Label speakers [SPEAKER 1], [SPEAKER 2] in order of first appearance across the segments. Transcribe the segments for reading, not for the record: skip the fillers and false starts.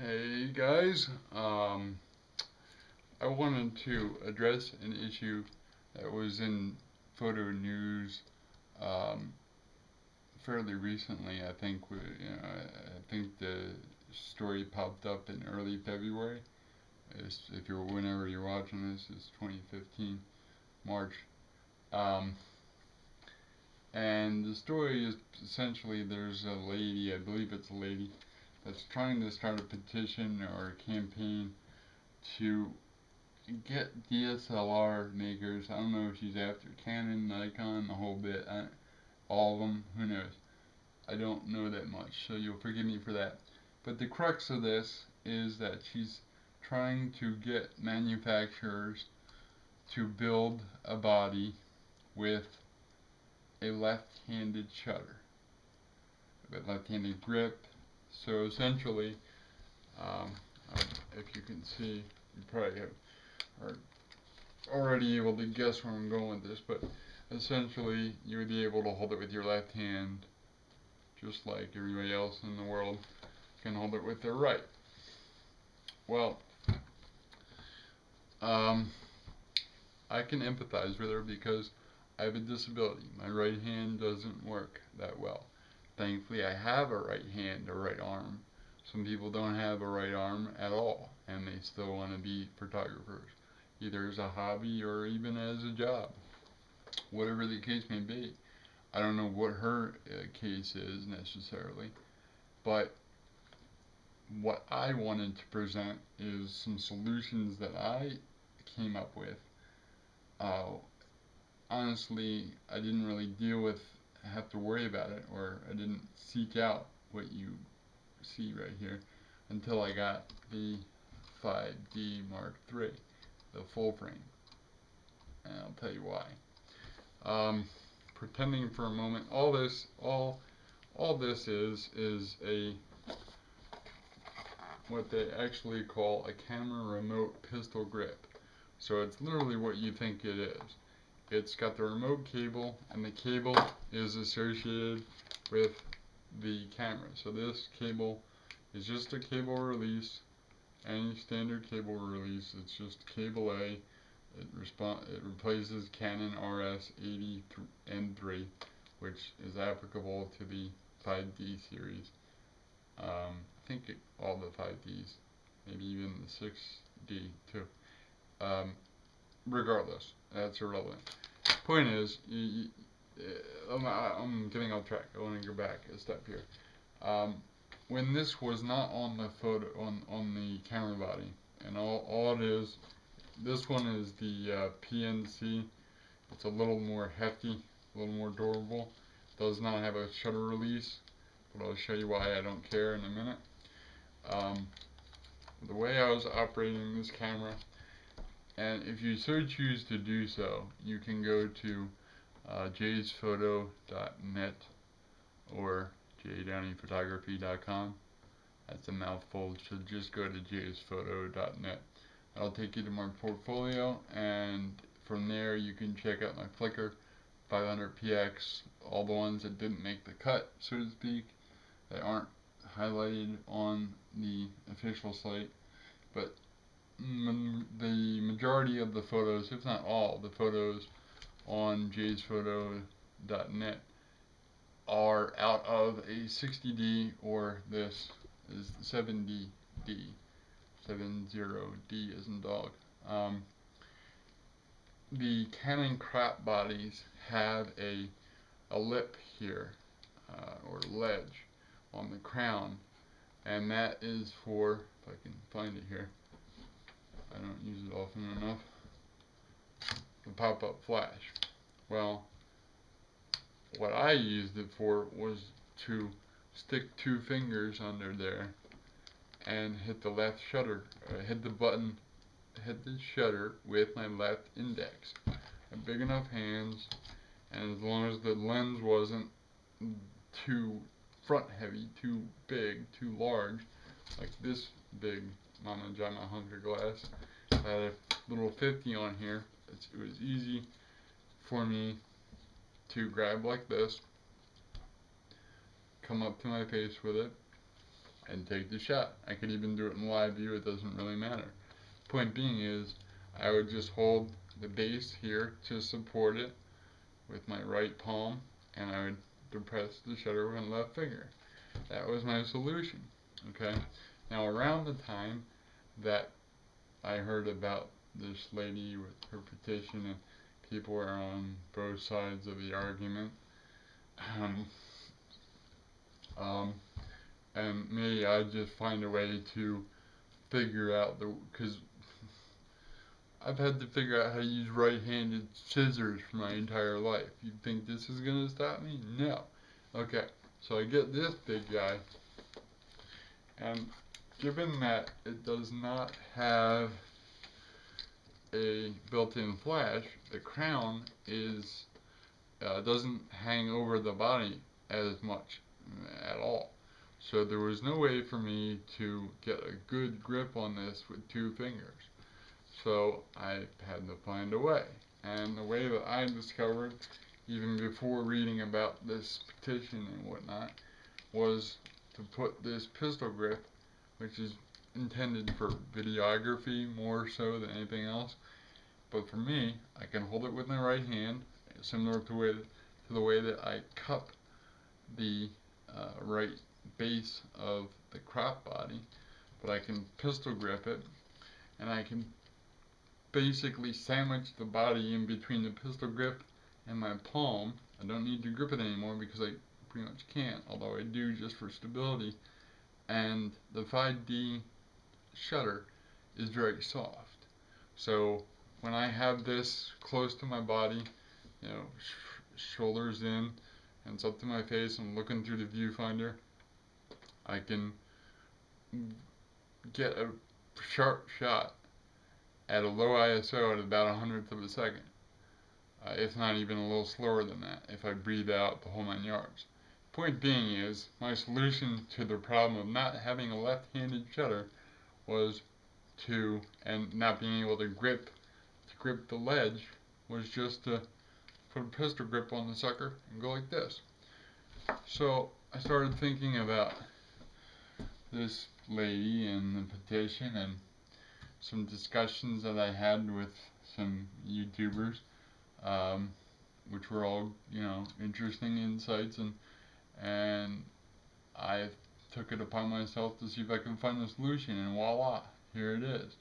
[SPEAKER 1] Hey guys, I wanted to address an issue that was in photo news um, fairly recently. I think I think the story popped up in early February. If you're whenever you're watching this, it's 2015 March, um, and the story is essentially there's a lady, I believe it's a lady, that's trying to start a petition or a campaign to get DSLR makers. I don't know if she's after Canon, Nikon, the whole bit. All of them. Who knows? I don't know that much, so you'll forgive me for that. But the crux of this is that she's trying to get manufacturers to build a body with a left-handed shutter, a left-handed grip. So essentially, um, if you can see, you probably are already able to guess where I'm going with this, but essentially you would be able to hold it with your left hand just like everybody else in the world can hold it with their right. Well, I can empathize with her because I have a disability. My right hand doesn't work that well. Thankfully, I have a right hand, a right arm. Some people don't have a right arm at all, and they still want to be photographers, either as a hobby or even as a job. Whatever the case may be. I don't know what her case is necessarily, but what I wanted to present is some solutions that I came up with. Uh, Honestly, I didn't really have to worry about it, or I didn't seek out what you see right here until I got the 5D Mark III, the full frame, and I'll tell you why. Pretending for a moment, all this is a what they actually call a camera remote pistol grip. So it's literally what you think it is. It's got the remote cable, and the cable is associated with the camera. So this cable is just a cable release, any standard cable release. It's just cable A. It replaces Canon RS-80 N3, which is applicable to the 5D series. I think all the 5Ds, maybe even the 6D too. Regardless, that's irrelevant. Point is, I'm getting off track. I want to go back a step here. When this was not on the photo on the camera body, and all it is, this one is the PNC. It's a little more hefty, a little more durable. Does not have a shutter release, but I'll show you why I don't care in a minute. The way I was operating this camera, and if you so choose to do so, you can go to jsphoto.net or jdowneyphotography.com. That's a mouthful, so just go to jsphoto.net. That'll take you to my portfolio, and from there you can check out my Flickr 500px, all the ones that didn't make the cut, so to speak, that aren't highlighted on the official site, but the majority of the photos, if not all the photos on jsphoto.net are out of a 60D, or this is 70D, 70D as in dog. The Canon crop bodies have a lip here, or ledge on the crown, and that is for, if I can find it here, I don't use it often enough, the pop-up flash. Well, what I used it for was to stick 2 fingers under there and hit the left shutter, hit the button, hit the shutter with my left index. I have big enough hands, and as long as the lens wasn't too front heavy, too big, too large, like this big Mama Jama Hunter glass, I had a little 50 on here. It was easy for me to grab like this, come up to my face with it. and take the shot. I could even do it in live view, it doesn't really matter. Point being is, I would just hold the base here to support it with my right palm, and I would depress the shutter with my left finger. That was my solution. Okay? Now around the time that I heard about this lady with her petition and people were on both sides of the argument, um, um, and maybe I'd just find a way to figure out because I've had to figure out how to use right-handed scissors for my entire life. You think this is going to stop me? No. Okay, so I get this big guy, and given that it does not have a built-in flash, the crown doesn't hang over the body as much at all. So there was no way for me to get a good grip on this with two fingers. So I had to find a way. And the way that I discovered, even before reading about this petition and whatnot, was to put this pistol grip, which is intended for videography more so than anything else. But for me, I can hold it with my right hand, similar to the way that I cup the right base of the crop body, but I can pistol grip it, and I can basically sandwich the body in between the pistol grip and my palm. I don't need to grip it anymore because I pretty much can't, although I do just for stability. And the 5D shutter is very soft. So when I have this close to my body, you know, shoulders in, and it's up to my face, and looking through the viewfinder, I can get a sharp shot at a low ISO at about 100th of a second. If not even a little slower than that, if I breathe out the whole 9 yards. Point being is, my solution to the problem of not having a left-handed shutter was and not being able to grip the ledge, was just to put a pistol grip on the sucker and go like this. So I started thinking about this lady and the petition and some discussions that I had with some YouTubers, which were all, you know, interesting insights, and I took it upon myself to see if I could find a solution, and voila, here it is.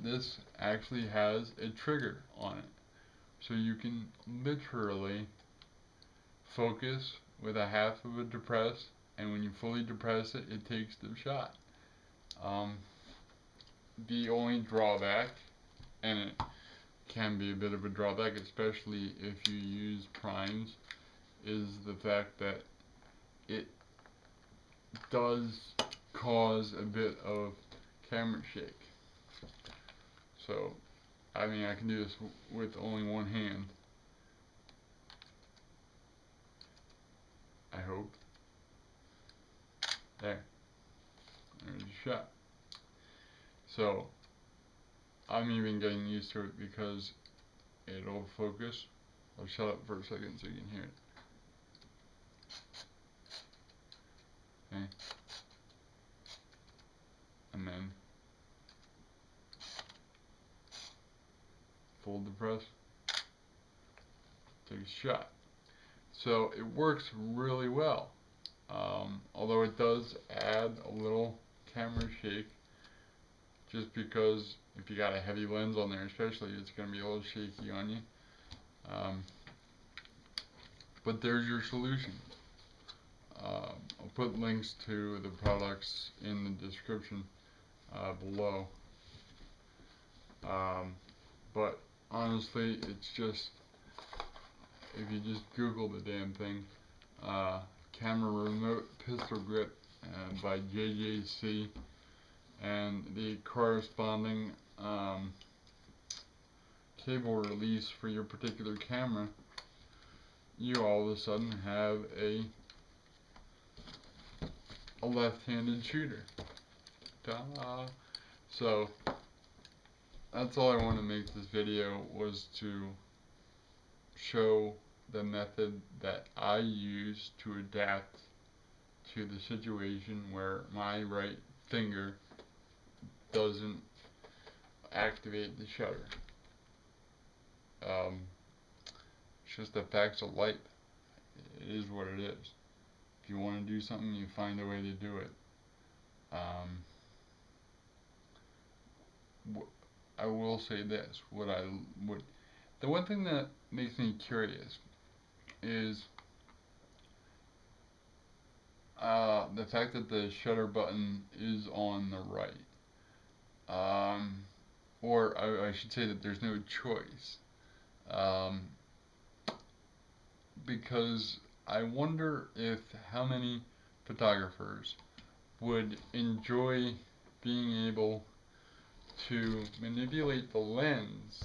[SPEAKER 1] This actually has a trigger on it, so you can literally focus with a half of a depress, and when you fully depress it, it takes the shot. The only drawback, and it can be a bit of a drawback, especially if you use primes, is the fact that it does cause a bit of camera shake. So, I mean, I can do this with only one hand. I hope. There's a shot. So, I'm even getting used to it because it'll focus. I'll shut up for a second so you can hear it. Okay. And then full depress. Take a shot. So it works really well. Although it does add a little camera shake, just because if you got a heavy lens on there especially, it's going to be a little shaky on you. But there's your solution. I'll put links to the products in the description below. But honestly, it's just, if you just Google the damn thing, camera remote pistol grip by JJC, and the corresponding cable release for your particular camera, you all of a sudden have a left-handed shooter. Ta-da! So that's all I wanted to make this video, was to show the method that I use to adapt to the situation where my right finger doesn't activate the shutter. It's just the facts of life. It is what it is. If you want to do something, you find a way to do it. I will say this: the one thing that makes me curious is the fact that the shutter button is on the right. Or I should say that there's no choice. Because I wonder if how many photographers would enjoy being able to manipulate the lens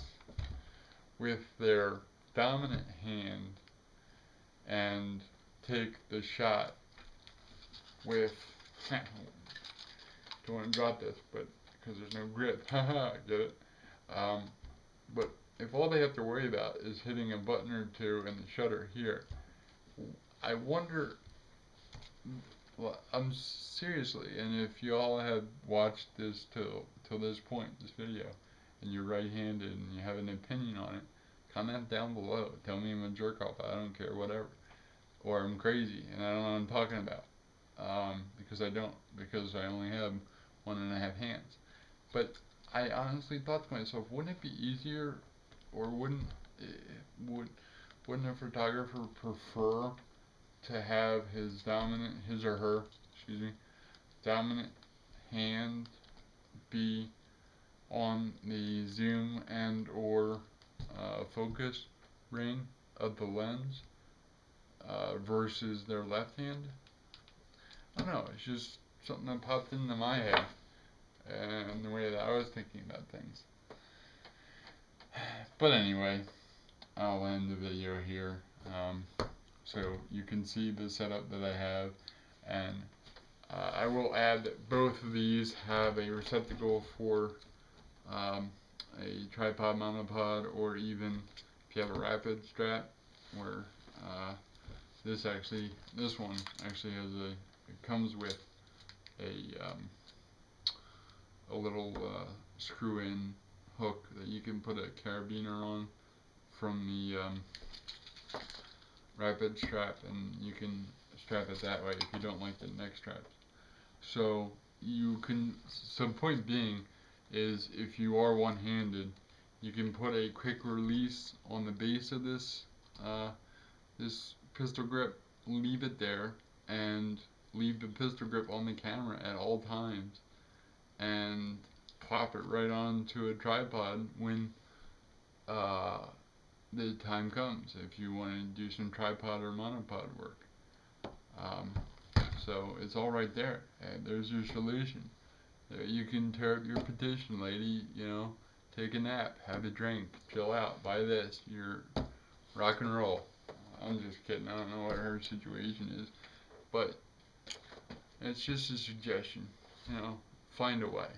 [SPEAKER 1] with their dominant hand and take the shot with don't want to drop this, but because there's no grip, haha, get it? But if all they have to worry about is hitting a button or two and the shutter here, I wonder, well, I'm seriously, and if you all have watched this till this point, this video, and you're right-handed and you have an opinion on it, comment down below. Tell me I'm a jerk off, I don't care, whatever. Or I'm crazy and I don't know what I'm talking about. Because I don't, because I only have 1.5 hands. But I honestly thought to myself, wouldn't it be easier, or wouldn't a photographer prefer to have his or her, dominant hand be on the zoom and or focus ring of the lens versus their left hand? I don't know, it's just something that popped into my head and the way that I was thinking about things. But anyway, I'll end the video here. So you can see the setup that I have, and I will add that both of these have a receptacle for a tripod, monopod, or even if you have a rapid strap, where this one actually has it comes with a little screw-in hook that you can put a carabiner on from the rapid strap, and you can strap it that way if you don't like the neck straps. So point being is, if you are one-handed, you can put a quick release on the base of this this pistol grip, leave it there, and leave the pistol grip on the camera at all times, and plop it right onto a tripod when the time comes, if you want to do some tripod or monopod work. So it's all right there, and there's your solution. You can tear up your petition, lady, take a nap, have a drink, chill out, buy this, you're rock and roll. I'm just kidding, I don't know what her situation is, but it's just a suggestion, find a way,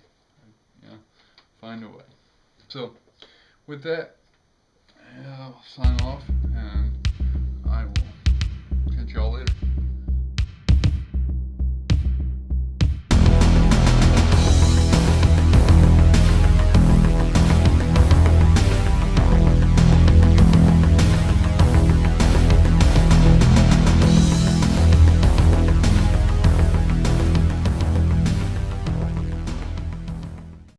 [SPEAKER 1] find a way. So, with that, I'll sign off, and